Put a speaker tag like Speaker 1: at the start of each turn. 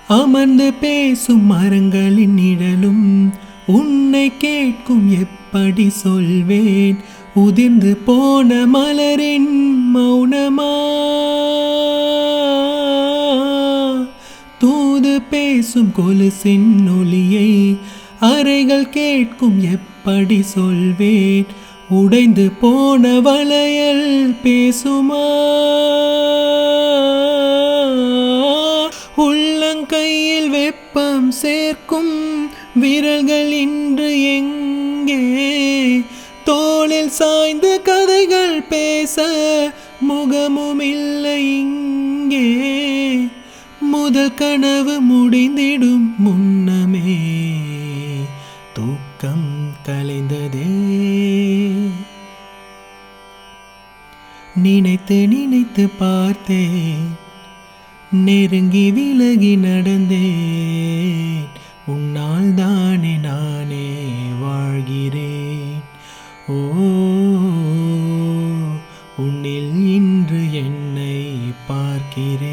Speaker 1: அமர்ந்து பேசும் மரங்களின் நிழலும் உன்னை கேட்கும் எப்படி சொல்வேன் உதிர்ந்து போன மலரின் மௌனமா தூது பேசும் கொலுசின் ஒலியை அறைகள் கேட்கும் எப்படி சொல்வேன் உடைந்து போன வளையல் பேசுமா உள்ளங்கையில் வெப்பம் சேர்க்கும் விரல்கள் இன்று எங்கே தோளில் சாய்ந்து கதைகள் பேச முகமும் இல்லை இங்கே முதல் கனவு முடிந்திடும் முன்னமே தூக்கம் கலைந்ததே நினைத்து நினைத்து பார்த்தேன் நெருங்கி விலகி நடந்தேன் உன்னால் தானே நானே வாழ்கிறேன் ஓ உன்னில் இன்று என்னை பார்க்கிறேன்.